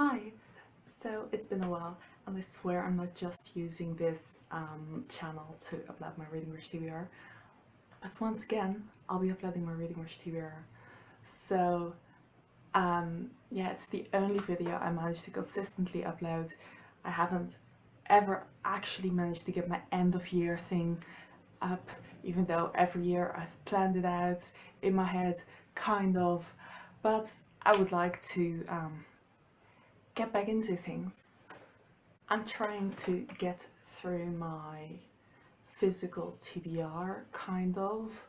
Hi! So it's been a while, and I swear I'm not just using this channel to upload my Reading Rush TBR, but once again, I'll be uploading my Reading Rush TBR. So, yeah, it's the only video I managed to consistently upload. I haven't ever actually managed to get my end of year thing up, even though every year I've planned it out in my head, kind of, but I would like to get back into things. I'm trying to get through my physical TBR, kind of.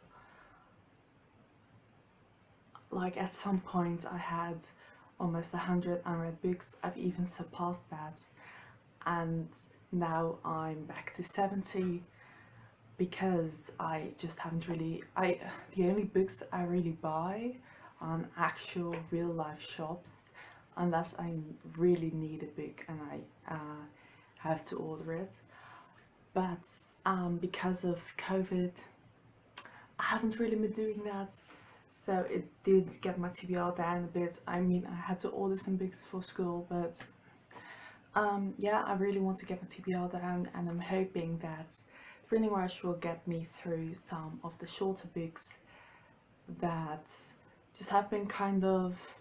Like at some point I had almost 100 unread books, I've even surpassed that, and now I'm back to 70 because I just haven't really, the only books that I really buy on actual real life shops, unless I really need a book and I have to order it. But because of COVID, I haven't really been doing that, so it did get my TBR down a bit. I mean, I had to order some books for school, but yeah, I really want to get my TBR down, and I'm hoping that Reading Rush will get me through some of the shorter books that just have been kind of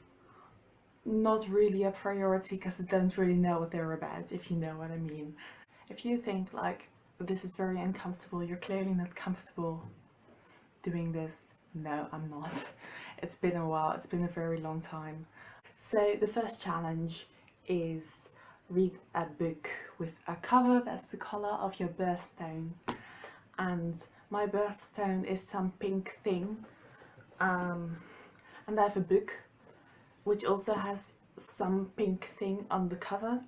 not really a priority because I don't really know what they're about, if you know what I mean. If you think like this is very uncomfortable, you're clearly not comfortable doing this. No, I'm not. It's been a while, it's been a very long time. So the first challenge is read a book with a cover that's the colour of your birthstone. And my birthstone is some pink thing. And I have a book which also has some pink thing on the cover,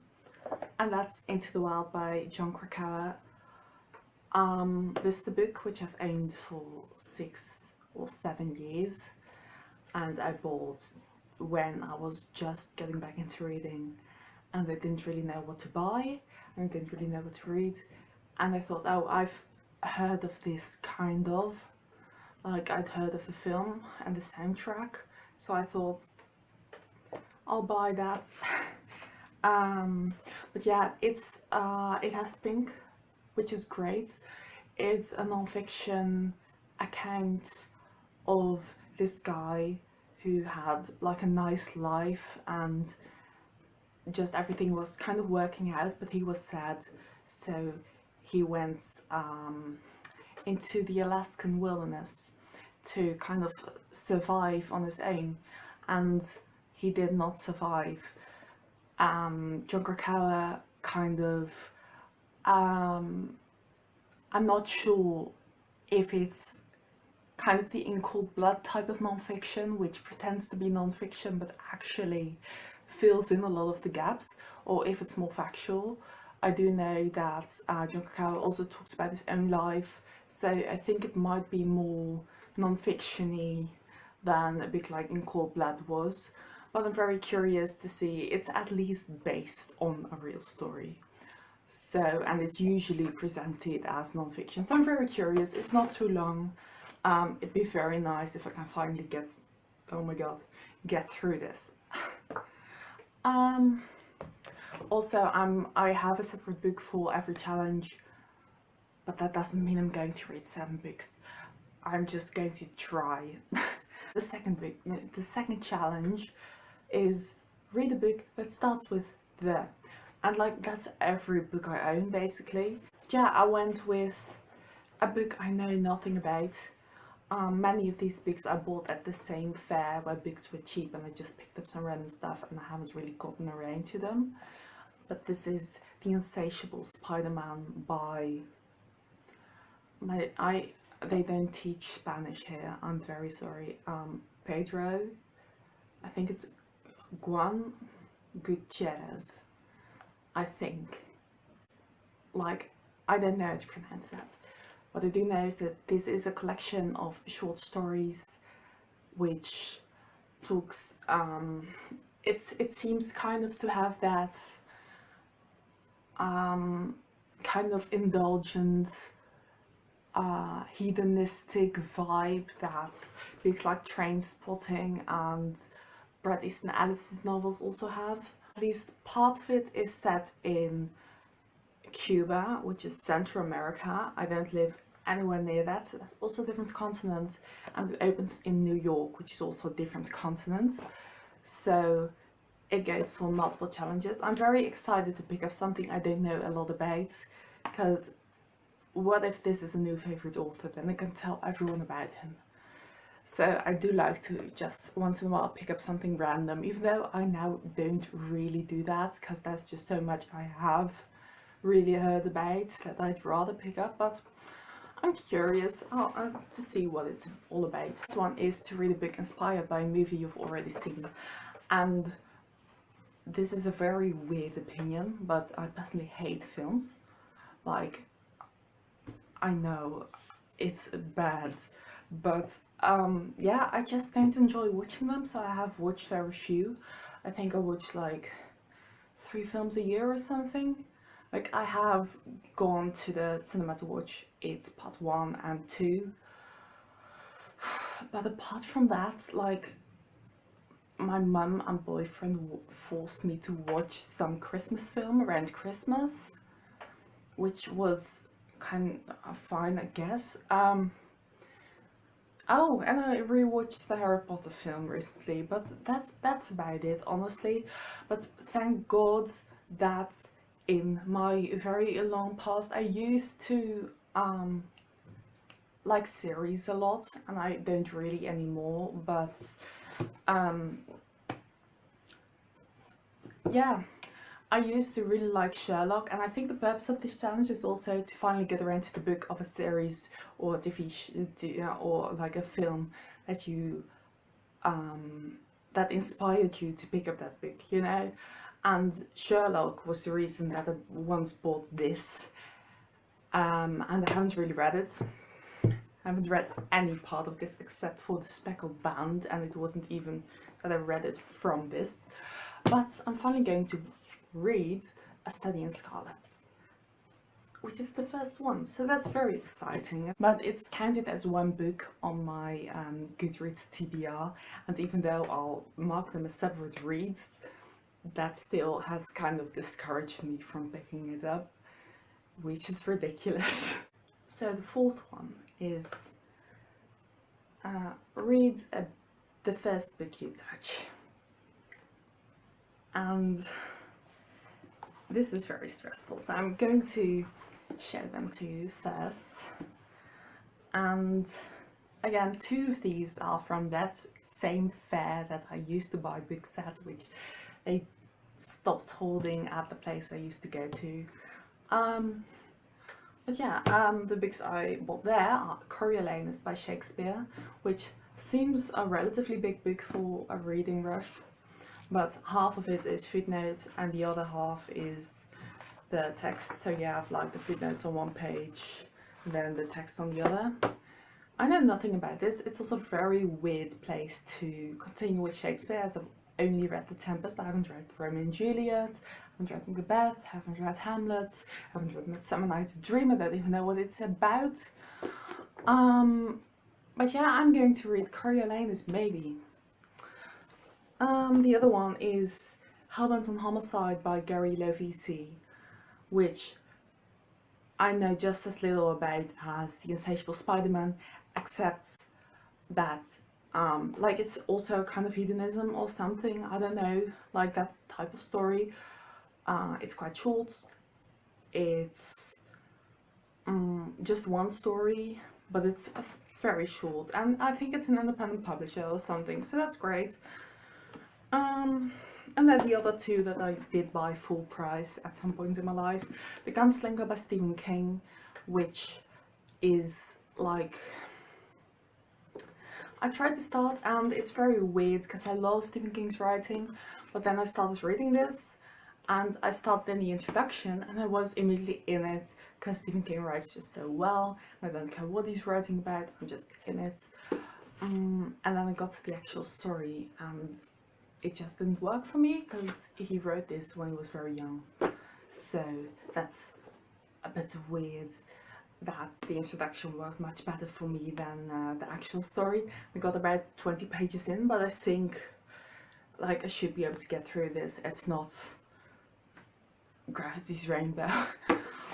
and that's Into the Wild by Jon Krakauer. This is a book which I've owned for 6 or 7 years, and I bought when I was just getting back into reading, and I didn't really know what to buy, and I didn't really know what to read, and I thought, oh, I've heard of this kind of, like I'd heard of the film and the soundtrack, so I thought I'll buy that. But yeah, it's it has pink, which is great. It's a non-fiction account of this guy who had like a nice life and just everything was kind of working out, but he was sad, so he went into the Alaskan wilderness to kind of survive on his own, and he did not survive. Jon Krakauer kind of, I'm not sure if it's kind of the in cold blood type of non-fiction, which pretends to be non-fiction but actually fills in a lot of the gaps, or if it's more factual. I do know that Jon Krakauer also talks about his own life, so I think it might be more non-fiction-y than a bit like In Cold Blood was, but I'm very curious to see. It's at least based on a real story, so, and it's usually presented as non-fiction, so I'm very curious. It's not too long. It'd be very nice if I can finally get, oh my god, get through this. Also, I have a separate book for every challenge, but that doesn't mean I'm going to read 7 books. I'm just going to try. The second challenge is read a book that starts with the, and like that's every book I own basically. Yeah, I went with a book I know nothing about. Many of these books I bought at the same fair where books were cheap, and I just picked up some random stuff and I haven't really gotten around to them. But this is The Insatiable Spider-Man by, they don't teach Spanish here, I'm very sorry, Pedro, I think it's Juan Gutierrez, I think. Like, I don't know how to pronounce that. What I do know is that this is a collection of short stories which talks, it seems kind of to have that kind of indulgent, hedonistic vibe that books like Trainspotting and Bret Easton Ellis's novels also have. At least part of it is set in Cuba, which is Central America. I don't live anywhere near that, so that's also a different continent. And it opens in New York, which is also a different continent. So it goes for multiple challenges. I'm very excited to pick up something I don't know a lot about, because what if this is a new favorite author? Then I can tell everyone about him. So I do like to just once in a while pick up something random, even though I now don't really do that, because there's just so much I have really heard about that I'd rather pick up, but I'm curious to see what it's all about. This one is to read a book inspired by a movie you've already seen, and this is a very weird opinion, but I personally hate films. Like, I know it's bad, but yeah, I just don't enjoy watching them, so I have watched very few. I think I watch like 3 films a year or something. Like, I have gone to the cinema to watch It's Part 1 and 2, but apart from that, like, my mum and boyfriend forced me to watch some Christmas film around Christmas, which was kind of fine, I guess. Oh, and I rewatched the Harry Potter film recently, but that's about it, honestly. But thank God that in my very long past, I used to like series a lot, and I don't really anymore. But um, yeah, I used to really like Sherlock, and I think the purpose of this challenge is also to finally get around to the book of a series or or like a film that you that inspired you to pick up that book, you know. And Sherlock was the reason that I once bought this, and I haven't really read it. I haven't read any part of this except for the Speckled Band, and it wasn't even that I read it from this. But I'm finally going to read A Study in Scarlet, which is the first one, so that's very exciting. But it's counted as one book on my Goodreads TBR, and even though I'll mark them as separate reads, that still has kind of discouraged me from picking it up, which is ridiculous. So the fourth one is read the first book you touch. And this is very stressful, so I'm going to show them to you first. And again, 2 of these are from that same fair that I used to buy books at, which they stopped holding at the place I used to go to. But yeah, the books I bought there are Coriolanus by Shakespeare, which seems a relatively big book for a reading rush, but half of it is footnotes and the other half is the text. So you have like the footnotes on one page and then the text on the other. I know nothing about this. It's also a very weird place to continue with Shakespeare, as I've only read The Tempest. I haven't read Romeo and Juliet, haven't read Macbeth, haven't read Hamlet, haven't read Midsummer Night's Dream. I don't even know what it's about. But yeah, I'm going to read Coriolanus, maybe. The other one is Hellbent on Homicide by Gary Lovisi, which I know just as little about as The Insatiable Spider-Man, except that like it's also kind of hedonism or something, I don't know, like that type of story. It's quite short, it's just one story, but it's very short, and I think it's an independent publisher or something, so that's great. And then the other 2 that I did buy full price at some point in my life, The Gunslinger by Stephen King, which is like, I tried to start and it's very weird because I love Stephen King's writing, but then I started reading this and I started in the introduction and I was immediately in it because Stephen King writes just so well, and I don't care what he's writing about, I'm just in it. And then I got to the actual story and it just didn't work for me because he wrote this when he was very young, so that's a bit weird that the introduction worked much better for me than the actual story. I got about 20 pages in, but I think like I should be able to get through this. It's not Gravity's Rainbow.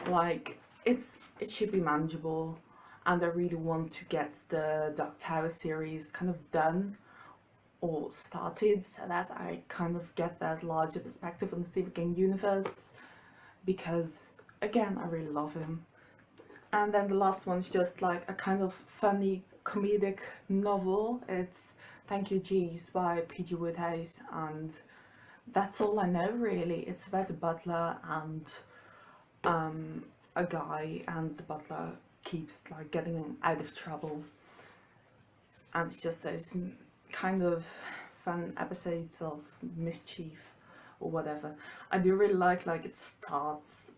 Like it should be manageable, and I really want to get the Dark Tower series kind of done or started so that I kind of get that larger perspective on the Stephen King universe, because again I really love him. And then the last one's just like a kind of funny comedic novel. It's Thank You Jeeves by P.G. Wodehouse, and that's all I know really. It's about a butler and a guy, and the butler keeps like getting out of trouble, and it's just those kind of fun episodes of mischief or whatever. I do really like it starts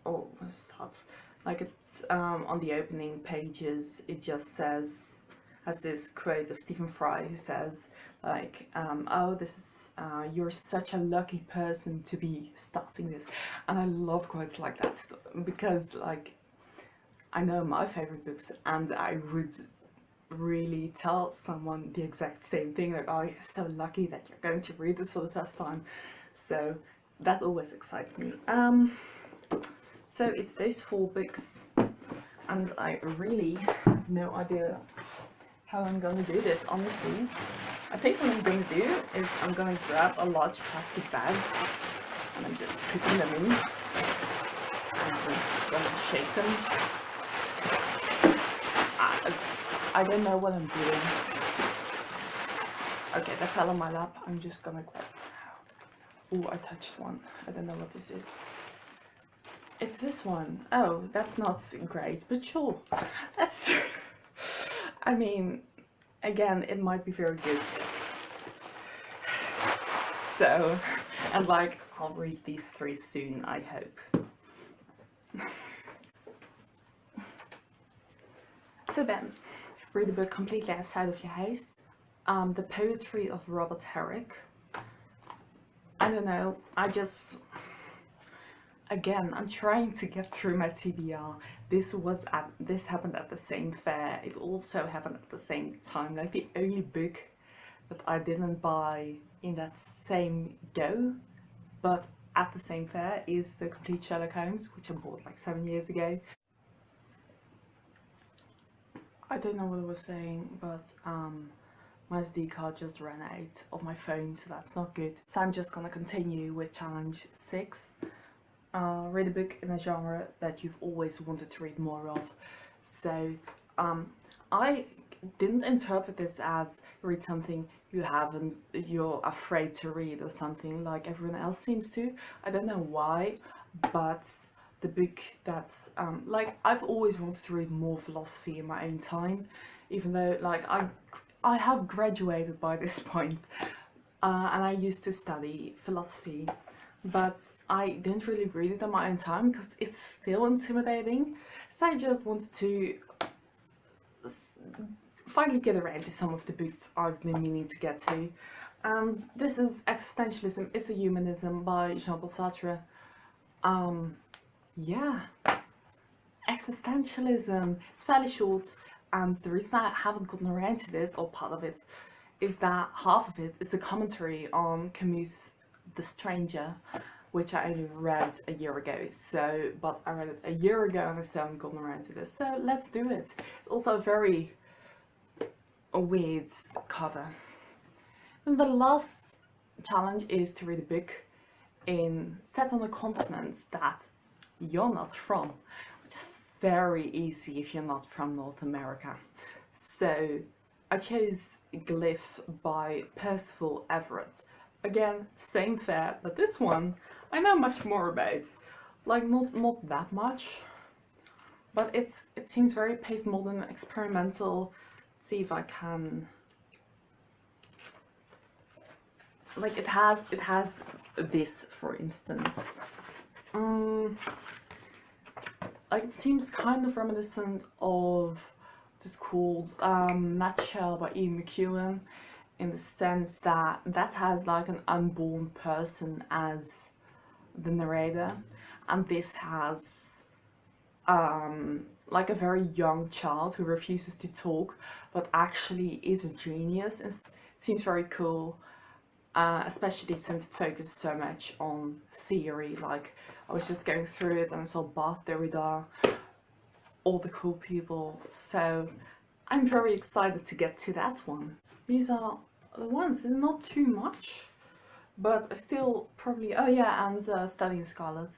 like it's on the opening pages. It just says, has this quote of Stephen Fry who says like, oh, this is you're such a lucky person to be starting this. And I love quotes like that, because like I know my favorite books, and I would really tell someone the exact same thing, like, oh, you're so lucky that you're going to read this for the first time. So that always excites me. So it's those 4 books, and I really have no idea how I'm going to do this, honestly. I think what I'm going to do is I'm going to grab a large plastic bag, and I'm just putting them in, and I'm going to shake them. I don't know what I'm doing. Okay, that fell on my lap. I'm just gonna grab. Oh, I touched one. I don't know what this is. It's this one. Oh, that's not great, but sure. That's. I mean, again, it might be very good. So, and like, I'll read these 3 soon, I hope. So then, read a book completely outside of your house. The Poetry of Robert Herrick. I don't know, again, I'm trying to get through my TBR. This happened at the same fair. It also happened at the same time. Like, the only book that I didn't buy in that same go, but at the same fair, is The Complete Sherlock Holmes, which I bought like 7 years ago. I don't know what I was saying, but my SD card just ran out of my phone, so that's not good. So I'm just gonna continue with challenge 6. Read a book in a genre that you've always wanted to read more of. So I didn't interpret this as read something you're afraid to read or something like everyone else seems to. I don't know why, but the book that's like, I've always wanted to read more philosophy in my own time, even though like I have graduated by this point, and I used to study philosophy, but I didn't really read it on my own time because it's still intimidating. So I just wanted to finally get around to some of the books I've been meaning to get to, and this is Existentialism is a Humanism by Jean-Paul Sartre. Yeah, existentialism. It's fairly short, and the reason I haven't gotten around to this, or part of it, is that half of it is a commentary on Camus' The Stranger, which I only read a year ago. So, but I read it a year ago and I still haven't gotten around to this. So let's do it. It's also a very weird cover. And the last challenge is to read a book set on a continent that you're not from, which is very easy if you're not from North America. So I chose Glyph by Percival Everett. Again, same fair, but this one I know much more about. Like, not that much, but it seems very postmodern, experimental. Let's see if I can. Like, it has this, for instance. Like, it seems kind of reminiscent of what's it called, Nutshell by Ian McEwan, in the sense that has like an unborn person as the narrator, and this has like a very young child who refuses to talk but actually is a genius. It seems very cool. especially since it focuses so much on theory. Like, I was just going through it and I saw Bath, Derrida, all the cool people, so I'm very excited to get to that one. These are the ones, there's not too much, but I still probably, oh yeah, and Studying Scarlet.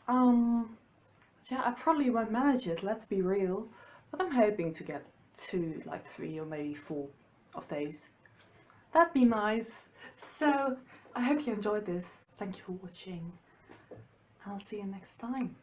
Yeah, I probably won't manage it, let's be real, but I'm hoping to get to like 3 or maybe 4 of these. That'd be nice. So I hope you enjoyed this. Thank you for watching. I'll see you next time.